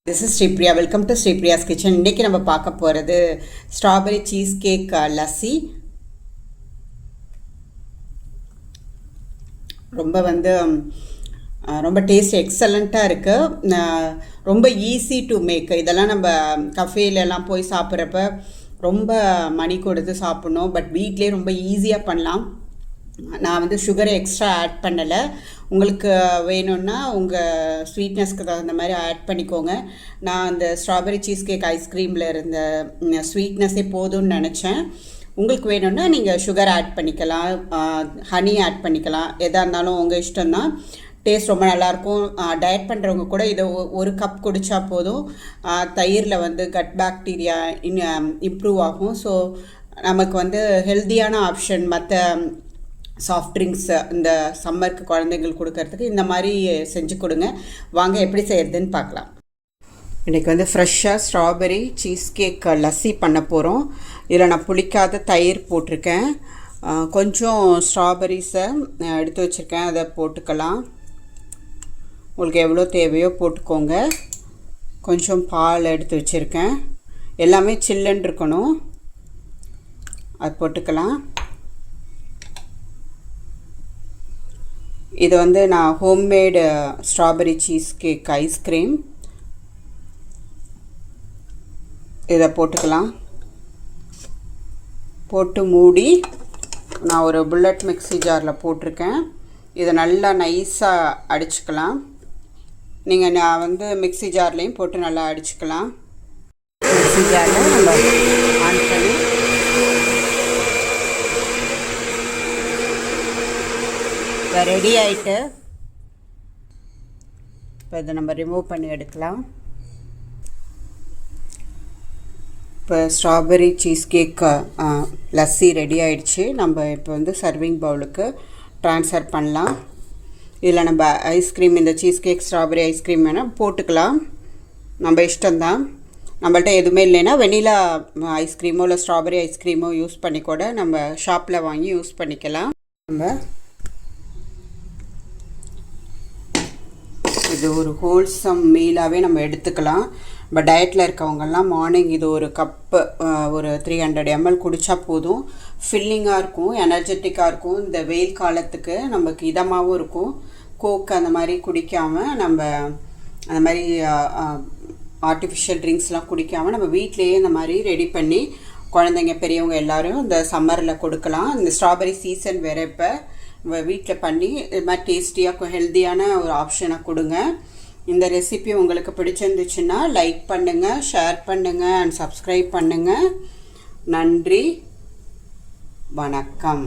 This is Sripriya. Welcome to Sripriya's Kitchen. இன்னைக்கு நம்ம பார்க்க போகிறது ஸ்ட்ராபெரி சீஸ் கேக் லஸ்ஸி. ரொம்ப டேஸ்ட் எக்ஸலண்ட்டாக இருக்குது. ரொம்ப ஈஸி டு மேக். இதெல்லாம் நம்ம கஃபேலெலாம் போய் சாப்பிட்றப்ப ரொம்ப மணி கொடுத்து சாப்பிட்ணும். பட் வீட்லேயே ரொம்ப ஈஸியாக பண்ணலாம். நான் சுகரை எக்ஸ்ட்ரா ஆட் பண்ணலை. உங்களுக்கு வேணும்னா உங்கள் ஸ்வீட்னஸ்க்கு தகுந்த மாதிரி ஆட் பண்ணிக்கோங்க. நான் அந்த ஸ்ட்ராபெரி சீஸ் கேக் ஐஸ்கிரீமில் இருந்த ஸ்வீட்னஸே போதும்னு நினச்சேன். உங்களுக்கு வேணும்னா நீங்கள் சுகர் ஆட் பண்ணிக்கலாம், ஹனி ஆட் பண்ணிக்கலாம். எதாக இருந்தாலும் உங்கள் இஷ்டம்தான். டேஸ்ட் ரொம்ப நல்லாயிருக்கும். டயட் பண்ணுறவங்க கூட இதை ஒரு கப் குடித்தா போதும். தயிரில் கட் பாக்டீரியா இம்ப்ரூவ் ஆகும். ஸோ நமக்கு ஹெல்த்தியான ஆப்ஷன். மற்ற சாஃப்ட் ட்ரிங்க்ஸ் இந்த சம்மருக்கு குழந்தைங்களுக்கு கொடுக்கறதுக்கு இந்த மாதிரி செஞ்சு கொடுங்க. வாங்க எப்படி செய்கிறதுன்னு பார்க்கலாம். இன்றைக்கி ஃப்ரெஷ்ஷாக ஸ்ட்ராபெரி சீஸ் கேக் லஸ்ஸி பண்ண போகிறோம். இதில் நான் புளிக்காத தயிர் போட்டிருக்கேன். கொஞ்சம் ஸ்ட்ராபெரிஸை எடுத்து வச்சுருக்கேன், அதை போட்டுக்கலாம். உங்களுக்கு எவ்வளோ தேவையோ போட்டுக்கோங்க. கொஞ்சம் பால் எடுத்து வச்சுருக்கேன். எல்லாமே சில்லுன்னு இருக்கணும், அது போட்டுக்கலாம். இது நான் homemade strawberry cheesecake ice cream, இதை போட்டுக்கலாம். போட்டு மூடி நான் ஒரு புல்லட் மிக்ஸி ஜாரில் போட்டிருக்கேன். இதை நல்லா நைஸாக அடிச்சுக்கலாம். நான் மிக்ஸி ஜார்லேயும் போட்டு நல்லா அடிச்சுக்கலாம். மிக்ஸி ஜாரில் நம்ம ஆன் பண்ணி இப்போ ரெடி ஆகிட்டு இப்போ இதை நம்ம ரிமூவ் பண்ணி எடுக்கலாம். இப்போ strawberry cheesecake lassi ready ஆகிடுச்சு. நம்ம இப்போ சர்விங் பவுலுக்கு ட்ரான்ஸ்ஃபர் பண்ணலாம். இதில் நம்ம ஐஸ்கிரீம், இந்த சீஸ் கேக் ஸ்ட்ராபெரி ஐஸ்கிரீம் வேணால் போட்டுக்கலாம், நம்ம இஷ்டம்தான். நம்மள்ட்ட எதுவுமே இல்லைன்னா வெனிலா ஐஸ்கிரீமோ இல்லை ஸ்ட்ராபெரி ஐஸ்கிரீமோ யூஸ் பண்ணி கூட நம்ம ஷாப்பில் வாங்கி யூஸ் பண்ணிக்கலாம். இது ஒரு ஹோல்சம் மீலாகவே நம்ம எடுத்துக்கலாம். இப்போ டயட்டில் இருக்கவங்கெல்லாம் மார்னிங் இது ஒரு கப்பு ஒரு 300 ml குடித்தா போதும். ஃபில்லிங்காக இருக்கும், எனர்ஜெட்டிக்காக இருக்கும். இந்த வெயில் காலத்துக்கு நமக்கு இதமாகவும் இருக்கும். கோக் அந்த மாதிரி குடிக்காமல் நம்ம அந்த மாதிரி ஆர்டிஃபிஷியல் ட்ரிங்க்ஸ்லாம் குடிக்காமல் நம்ம வீட்டிலையே இந்த மாதிரி ரெடி பண்ணி குழந்தைங்க பெரியவங்க எல்லோரும் இந்த சம்மரில் கொடுக்கலாம். இந்த ஸ்ட்ராபெரி சீசன் வேறு இப்போ வீட்டில் பண்ணி இது மாதிரி டேஸ்டியாக ஹெல்த்தியான ஒரு ஆப்ஷனாக கொடுங்க. இந்த ரெசிபி உங்களுக்கு பிடிச்சிருந்துச்சுன்னா லைக் பண்ணுங்கள், ஷேர் பண்ணுங்கள் அண்ட் சப்ஸ்கிரைப் பண்ணுங்கள். நன்றி, வணக்கம்.